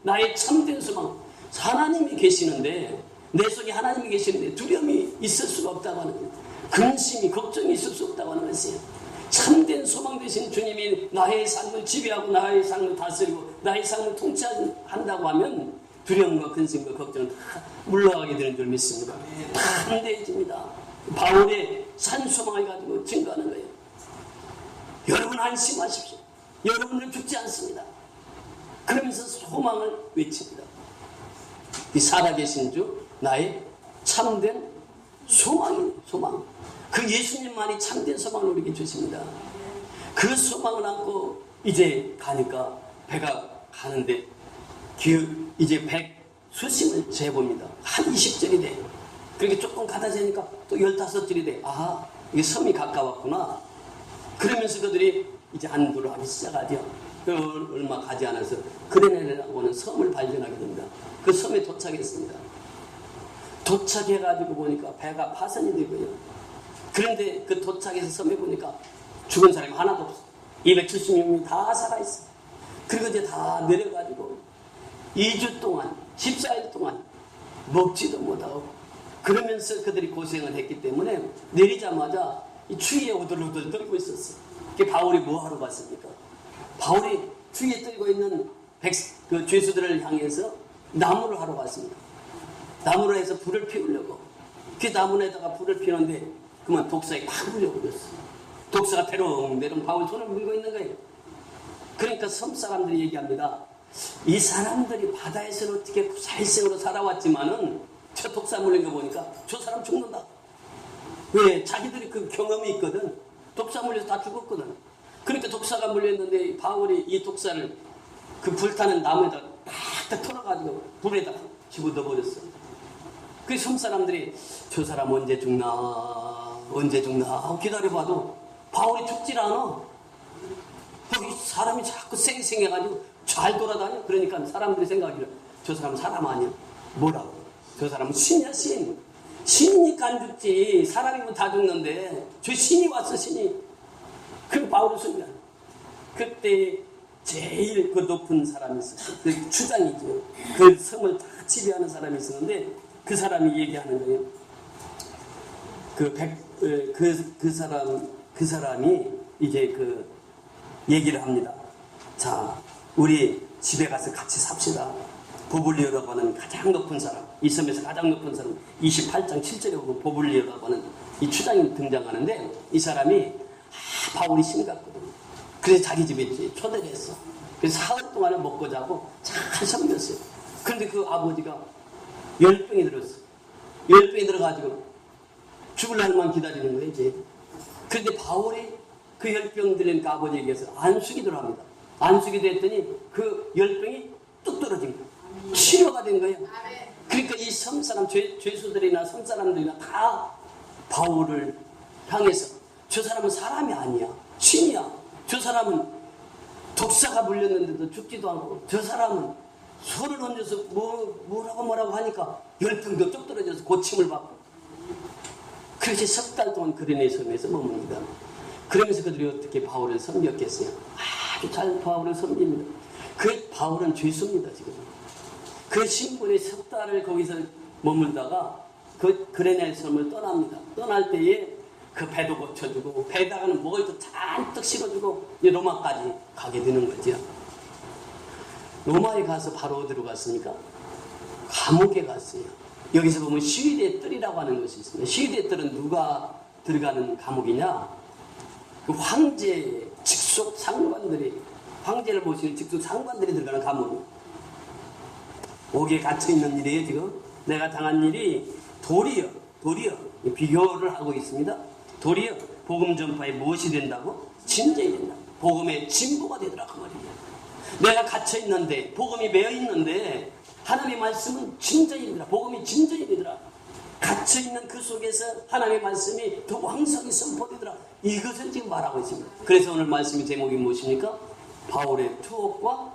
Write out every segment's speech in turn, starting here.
나의 참된 소망. 하나님이 계시는데, 내 속에 하나님이 계시는데 두려움이 있을 수가 없다고 하는 거예요. 근심이, 걱정이 있을 수 없다고 하는 것이에요. 참된 소망 되신 주님이 나의 삶을 지배하고 나의 삶을 다스리고 나의 삶을 통치한다고 하면 두려움과 근심과 걱정은 다 물러가게 되는 줄 믿습니다. 다 담대해집니다. 바울의 산소망을 가지고 증거하는 거예요. 여러분 안심하십시오. 여러분은 죽지 않습니다. 그러면서 소망을 외칩니다. 이 살아계신 주 나의 참된 소망이에요. 소망. 그 예수님만이 참된 소망을 우리에게 주십니다. 그 소망을 안고 이제 가니까 배가 가는데 이제 백 수심을 재봅니다. 한 20절이 돼. 그렇게 조금 가다 재니까 또 15절이 돼. 아, 이게 섬이 가까웠구나. 그러면서 그들이 이제 안도를 하기 시작하죠. 얼마 가지 않아서 그레네라고 하는 섬을 발견하게 됩니다. 그 섬에 도착했습니다. 도착해가지고 보니까 배가 파선이 되고요. 그런데 그 도착해서 섬에 보니까 죽은 사람이 하나도 없어. 276명이 다 살아있어. 그리고 이제 다 내려가지고 2주 동안 14일 동안 먹지도 못하고 그러면서 그들이 고생을 했기 때문에 내리자마자 이 추위에 오들오들 떨고 있었어. 그게 바울이 뭐 하러 갔습니까? 바울이 추위에 떨고 있는 그 죄수들을 향해서 나무를 하러 갔습니다. 나무로 해서 불을 피우려고. 그 나무에다가 불을 피우는데 그만 독사에 팍 물려버렸어. 독사가 대롱대롱 바울 손을 물고 있는 거예요. 그러니까 섬 사람들이 얘기합니다. 이 사람들이 바다에서는 어떻게 살생으로 살아왔지만은 저 독사 물린 거 보니까 저 사람 죽는다. 왜? 자기들이 그 경험이 있거든. 독사 물려서 다 죽었거든. 그러니까 독사가 물렸는데 바울이 이 독사를 그 불타는 나무에다 딱 털어가지고 불에다 집어넣어버렸어. 그 섬 사람들이 저 사람 언제 죽나 하고 기다려봐도 바울이 죽질 않아. 이 사람이 자꾸 쌩쌩해가지고 잘 돌아다녀. 그러니까 사람들이 생각하기를 저 사람 사람 아니야. 뭐라고? 저 사람은 신이야 신. 신이니까 안 죽지. 사람이면 다 죽는데 저 신이 왔어 신이. 그 바울을 숨겨. 그때 제일 그 높은 사람이 있었어. 그 추장이죠. 그 섬을 다 지배하는 사람이 있었는데 그 사람이 얘기하는 거예요. 그 사람이 이제 그 얘기를 합니다. 자, 우리 집에 가서 같이 삽시다. 보블리오라고 하는 가장 높은 사람, 이 섬에서 가장 높은 사람, 28장 7절에 보면 보블리오라고 하는 이 추장이 등장하는데 이 사람이 바울이 심각거든. 그래서 자기 집에 초대를 했어. 그래서 사흘 동안에 먹고 자고 잘 섬겼어요. 그런데 그 아버지가 열병이 들었어. 열병이 들어가지고 죽을 날만 기다리는 거예요, 이제. 그런데 바울이 그 열병 들린 그 아버지에게서 안수기도를 합니다. 안수기도 했더니 그 열병이 뚝 떨어진 거예요. 치료가 된 거예요. 그러니까 이 섬사람, 죄수들이나 섬사람들이나 다 바울을 향해서 저 사람은 사람이 아니야. 신이야. 저 사람은 독사가 물렸는데도 죽지도 않고 저 사람은 손을 얹어서 뭐라고 하니까 열병도 뚝 떨어져서 고침을 받고 그렇게 석 달 동안 그레네 섬에서 머뭅니다. 그러면서 그들이 어떻게 바울을 섬겼겠어요? 아주 잘 바울을 섬깁니다. 그 바울은 죄수입니다, 지금. 그 신분의 석 달을 거기서 머물다가 그 그레네 섬을 떠납니다. 떠날 때에 그 배도 고쳐주고 배에다가는 먹을도 잔뜩 실어주고 로마까지 가게 되는 거죠. 로마에 가서 바로 어디로 갔습니까? 감옥에 갔어요. 여기서 보면 시위대 뜰이라고 하는 것이 있습니다. 시위대 뜰은 누가 들어가는 감옥이냐? 그 황제 직속 상관들이, 황제를 모시는 직속 상관들이 들어가는 감옥. 옥에 갇혀있는 일이에요, 지금. 내가 당한 일이 도리어. 비교를 하고 있습니다. 도리어. 복음 전파에 무엇이 된다고? 진전이 된다고. 복음의 진보가 되더라, 그 말이에요. 내가 갇혀있는데, 복음이 매여있는데, 하나님의 말씀은 진전이 되더라. 복음이 진전이 되더라. 갇혀있는 그 속에서 하나님의 말씀이 더 왕성히 선포되더라. 이것을 지금 말하고 있습니다. 그래서 오늘 말씀의 제목이 무엇입니까? 바울의 투옥과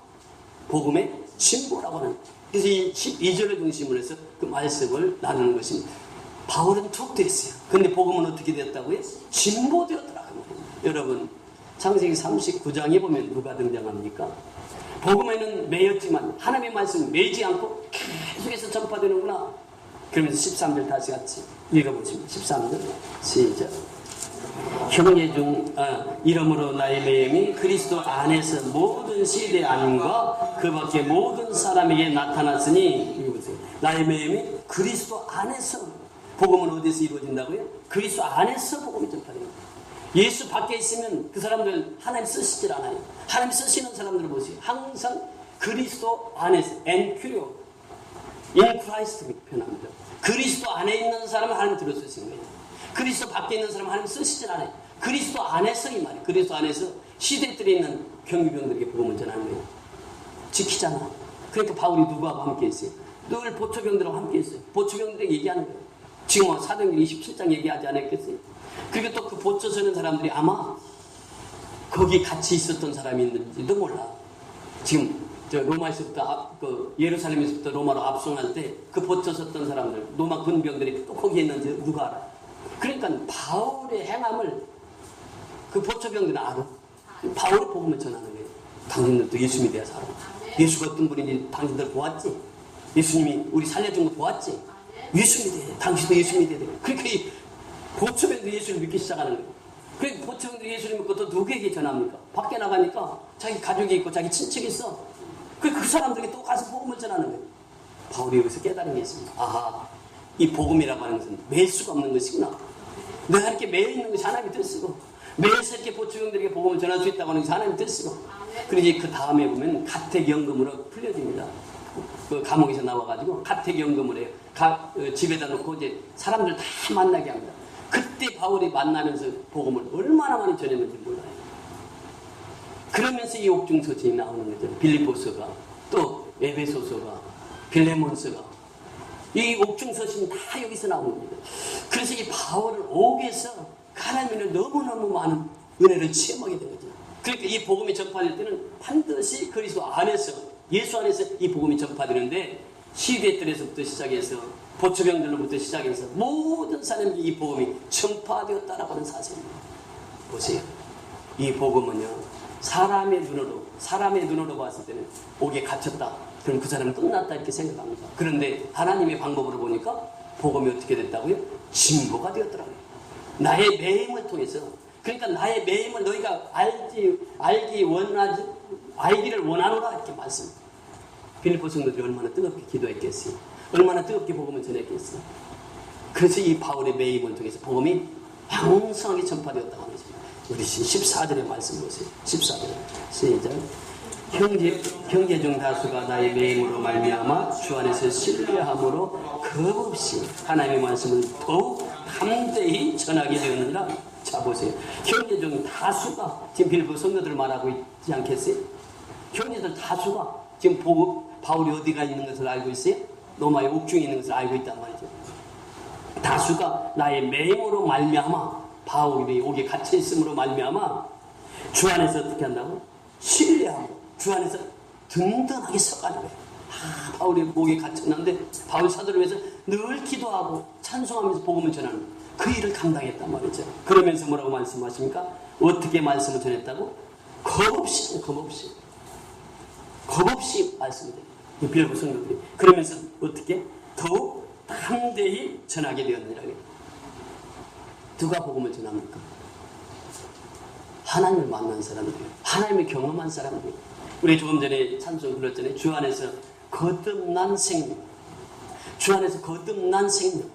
복음의 진보라고 하는. 그래서 이 12절을 중심으로 해서 그 말씀을 나누는 것입니다. 바울은 투옥됐어요. 근데 복음은 어떻게 됐다고요? 진보되었더라. 여러분, 창세기 39장에 보면 누가 등장합니까? 복음에는 매였지만 하나님의 말씀 매지 않고 계속해서 전파되는구나. 그러면서 13절 다시 같이 읽어보시면 13절 시작. 형제 중 이러므로 나의 매임이 그리스도 안에서 모든 시대 안과 그 밖에 모든 사람에게 나타났으니, 읽어보세요. 나의 매임이 그리스도 안에서. 복음은 어디서 이루어진다고요? 그리스도 안에서 복음이 전파돼요. 예수 밖에 있으면 그 사람들 하나님 쓰시질 않아요. 하나님 쓰시는 사람들을 보세요. 항상 그리스도 안에서 엔큐리오 in Christ 표현합니다. 그리스도 안에 있는 사람은 하나님 들어 쓰시는 거예요. 그리스도 밖에 있는 사람은 하나님 쓰시질 않아요. 그리스도 안에서 이 말이에요. 그리스도 안에서 시대들에 있는 경비병들에게 복음을 전하는 거예요. 지키잖아. 그러니까 바울이 누구하고 함께 했어요? 늘 보초병들하고 함께 했어요. 보초병들에게 얘기하는 거예요. 지금 사도행전 27장 얘기하지 않았겠어요? 그리고 또 그 보초 서는 사람들이 아마 거기 같이 있었던 사람이 있는지도 몰라. 지금 로마에서부터 예루살렘에서부터 로마로 압송할 때 그 보초 섰던 사람들, 로마 군병들이 또 거기에 있는지 누가 알아? 그러니까 바울의 행함을 그 보초병들은 알아. 바울의 복음을 전하는 거예요. 당신들도 예수 믿어야 살아. 예수가 어떤 분인지 당신들 보았지? 예수님이 우리 살려준 거 보았지? 예수 믿어야 돼. 당신도 예수 믿어야 돼. 그러니까 이 보초병들이 예수를 믿기 시작하는 거예요. 그러니까 보초병들이 예수를 믿고 또 누구에게 전합니까? 밖에 나가니까 자기 가족이 있고 자기 친척이 있어. 그 사람들에게 또 가서 복음을 전하는 거예요. 바울이 여기서 깨달은 게 있습니다. 아하, 이 복음이라고 하는 것은 매일 수가 없는 것이구나. 내가 이렇게 매일 있는 것이 하나님이 뜻이고, 매일서 이렇게 보초병들에게 복음을 전할 수 있다고 하는 것이 하나님이 뜻이고, 그리고 이제 그 다음에 보면 가택연금으로 풀려집니다. 그 감옥에서 나와가지고 가택연금을 해요. 집에다 놓고 이제 사람들 다 만나게 합니다. 그때 바울이 만나면서 복음을 얼마나 많이 전했는지 몰라요. 그러면서 이 옥중서신이 나오는 거죠. 빌립보서가, 또 에베소서가, 빌레몬서가, 이 옥중서신이 다 여기서 나오는 겁니다. 그래서 이 바울을 옥에서 하나님의 너무너무 많은 은혜를 체험하게 된 거죠. 그러니까 이 복음이 전파될 때는 반드시 그리스도 안에서, 예수 안에서 이 복음이 전파되는데, 시대들에서부터 시작해서 보초병들로부터 시작해서 모든 사람에게 이 복음이 전파되었다라고 하는 사실입니다. 보세요. 이 복음은요, 사람의 눈으로 봤을 때는 옥에 갇혔다. 그럼 그 사람은 끝났다 이렇게 생각합니다. 그런데 하나님의 방법으로 보니까 복음이 어떻게 됐다고요? 증거가 되었더라고요. 나의 매임을 통해서. 그러니까 나의 매임을 너희가 알기를 원하노라 이렇게 말씀. 빌립보 성도들이 얼마나 뜨겁게 기도했겠어요. 얼마나 뜨겁게 복음을 전했겠어요. 그래서 이 바울의 매임을 통해서 복음이 왕성하게 전파되었다고 하는 것입니다. 우리 14절의 말씀 보세요. 14절 시작. 형제 중 다수가 나의 매임으로 말미암아 주 안에서 신뢰함으로 겁없이 하나님의 말씀을 더욱 담대히 전하게 되었느니라. 자 보세요. 형제 중 다수가 지금 빌립보 성도들 말하고 있지 않겠어요? 형제들 다수가 지금 바울이 어디가 있는 것을 알고 있어요? 로마의 옥중에 있는 것을 알고 있단 말이죠. 다수가 나의 매임으로 말미암아, 바울이 옥에 갇혀 있음으로 말미암아 주 안에서 어떻게 한다고? 신뢰하고 주 안에서 든든하게 서가는 거예요. 바울이 옥에 갇혔는데 바울 사도를 위해서 늘 기도하고 찬송하면서 복음을 전하는 그 일을 감당했단 말이죠. 그러면서 뭐라고 말씀하십니까? 어떻게 말씀을 전했다고? 겁없이 말씀을 해요. 빌립보 성도들이. 그러면서 어떻게? 더욱 담대히 전하게 되었느니라. 누가 복음을 전합니까? 하나님을 만난 사람들, 하나님을 경험한 사람들. 우리 조금 전에 찬송 불렀잖아요. 주 안에서 거듭난 생명. 주 안에서 거듭난 생명.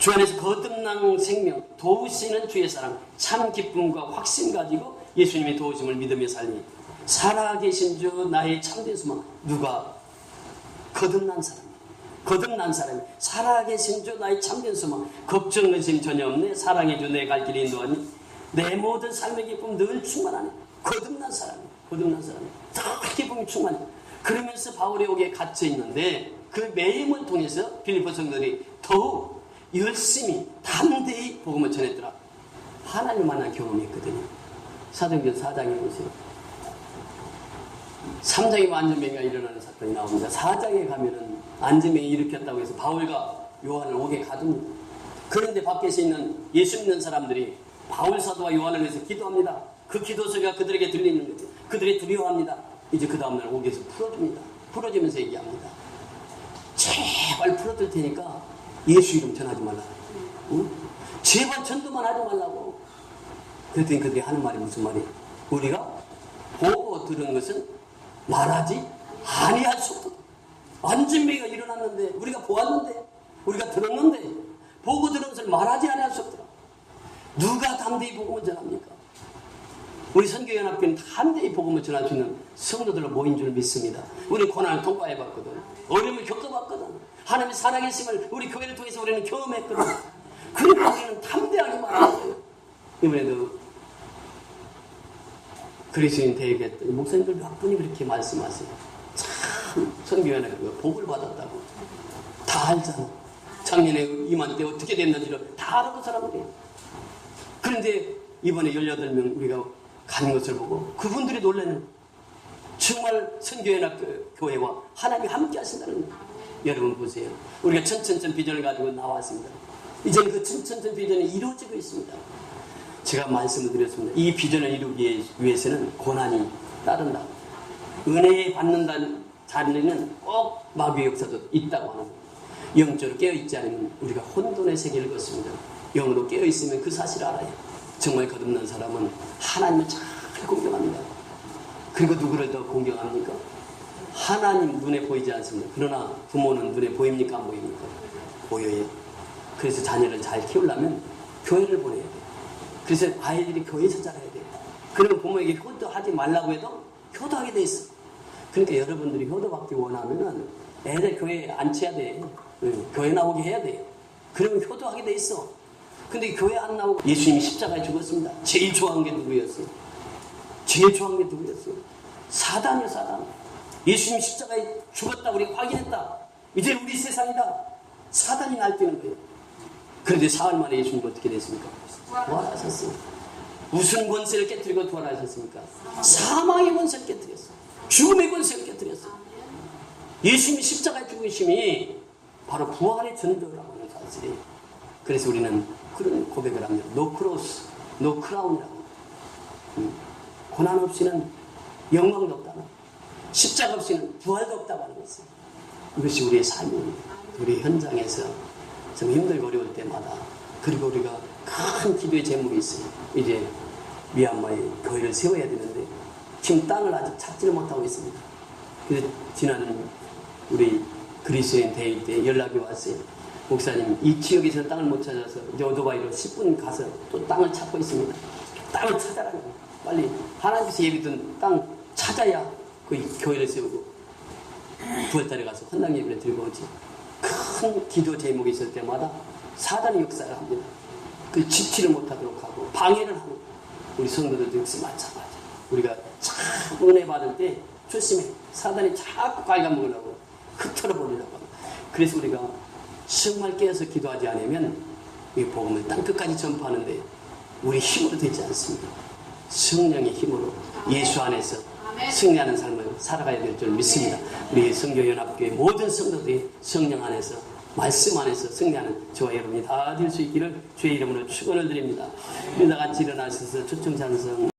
주 안에서 거듭난 생명. 도우시는 주의 사랑. 참 기쁨과 확신 가지고 예수님의 도우심을 믿으며 살니 살아계신 주 나의 참된 소망. 누가? 거듭난 사람이 살아계신 주 나의 참된 소망. 걱정 의심 전혀 없네. 사랑의 주 내 갈 길이 인도하니 내 모든 삶의 기쁨 늘 충만하네. 거듭난 사람이 다 기쁨이 충만해. 그러면서 바울의 옥에 갇혀 있는데 그 매임을 통해서 빌립보 성도들이 더욱 열심히 담대히 복음을 전했더라. 하나님 만난 경험이 있거든요. 사도행전 4장에 보세요. 3장에 안전병이가 일어나는 사건이 나옵니다. 4장에 가면은 안전병이 일으켰다고 해서 바울과 요한을 옥에 가둡니다. 그런데 밖에서 있는 예수 믿는 사람들이 바울 사도와 요한을 위해서 기도합니다. 그 기도 소리가 그들에게 들리는 거죠. 그들이 두려워합니다. 이제 그 다음날 옥에서 풀어줍니다. 풀어주면서 얘기합니다. 제발 풀어줄 테니까 예수 이름 전하지 말라. 응? 제발 전도만 하지 말라고. 그랬더니 그들이 하는 말이 무슨 말이에요? 우리가 보고 들은 것은 말하지 아니할 수 없다. 안진매가 일어났는데, 우리가 보았는데, 우리가 들었는데, 보고 들은 것을 말하지 아니할 수 없더라. 누가 담대히 복음을 전합니까? 우리 선교연합교회는 담대히 복음을 전할 수 있는 성도들로 모인 줄 믿습니다. 우리 고난을 통과해봤거든. 어려움을 겪어봤거든. 하나님의 살아계심을 우리 교회를 통해서 우리는 경험했거든. 그러니까 우리는 담대하게 말하는 거예요. 이번에도 그리스도인 대회했더니 목사님들 몇 분이 그렇게 말씀하세요. 참 선교연합교회가 복을 받았다고. 다 알잖아. 작년에 이맘때 어떻게 됐는지를 다 알아본 사람들이에요. 그런데 이번에 18명 우리가 간 것을 보고 그분들이 놀라는, 정말 선교연합교회와 하나님이 함께 하신다는 거예요. 여러분 보세요. 우리가 천천천 비전을 가지고 나왔습니다. 이제는 그 천천천 비전이 이루어지고 있습니다. 제가 말씀을 드렸습니다. 이 비전을 이루기 위해서는 고난이 따른다. 은혜 받는다는 자리는 꼭 마귀의 역사도 있다고 하는 거예요. 영적으로 깨어있지 않으면 우리가 혼돈의 세계를 걷습니다. 영으로 깨어있으면 그 사실을 알아요. 정말 거듭난 사람은 하나님을 잘 공경합니다. 그리고 누구를 더 공경합니까? 하나님 눈에 보이지 않습니다. 그러나 부모는 눈에 보입니까? 안 보입니까? 보여요. 그래서 자녀를 잘 키우려면 교회를 보내야 돼요. 그래서 아이들이 교회에서 자라야 돼요. 그러면 부모에게 효도하지 말라고 해도 효도하게 돼 있어. 그러니까 여러분들이 효도받기 원하면은 애들 교회에 앉혀야 돼. 교회 나오게 해야 돼. 그러면 효도하게 돼 있어. 근데 교회 안 나오고 예수님이 십자가에 죽었습니다. 제일 좋아하는 게 누구였어요? 제일 좋아하는 게 누구였어요? 사단이요, 사단. 예수님이 십자가에 죽었다, 우리가 확인했다. 이제 우리 세상이다. 사단이 날뛰는 거예요. 그런데 사흘 만에 예수님 어떻게 됐습니까? 부활하셨어요. 무슨 권세를 깨뜨리고 부활하셨습니까? 사망의 권세를 깨뜨렸어요. 죽음의 권세를 깨뜨렸어요. 예수님이 십자가에 죽으심이 바로 부활의 전도라고 하는 사실이에요. 그래서 우리는 그런 고백을 합니다. 노 크로스, 노 크라운이라고. 고난 없이는 영광도 없다는, 십자가 없이는 부활도 없다고 하는 것이에요. 이것이 우리의 삶입니다. 우리 현장에서 좀 힘들고 어려울 때마다, 그리고 우리가 큰 기도의 제목이 있어요. 이제 미얀마에 교회를 세워야 되는데 지금 땅을 아직 찾지를 못하고 있습니다. 그래서 지난 우리 그리스도인 대회 때 연락이 왔어요. 목사님, 이 지역에서는 땅을 못 찾아서 이제 오토바이로 10분 가서 또 땅을 찾고 있습니다. 땅을 찾아라는 거예요. 빨리 하나님께서 예비된 땅 찾아야 그 교회를 세우고 9월달에 가서 헌당 예배를 들고 오지. 큰 기도 제목이 있을 때마다 사단의 역사를 합니다. 그 지키를 못하도록 하고 방해를 하고, 우리 성도들도 역시 마찬가지. 우리가 참 은혜 받을 때 조심해. 사단이 자꾸 갉아먹으려고 흩어져 버리려고 합니다. 그래서 우리가 정말 깨어서 기도하지 않으면 이 복음을 땅끝까지 전파하는데 우리 힘으로 되지 않습니다. 성령의 힘으로 예수 안에서 승리하는 삶을 살아가야 될 줄 믿습니다. 우리 선교연합교회 모든 성도들이 성령 안에서, 말씀 안에서 승리하는 저와 여러분이 다 될 수 있기를 주의 이름으로 축원을 드립니다. 우리 다 같이 일어나셔서 초청 찬송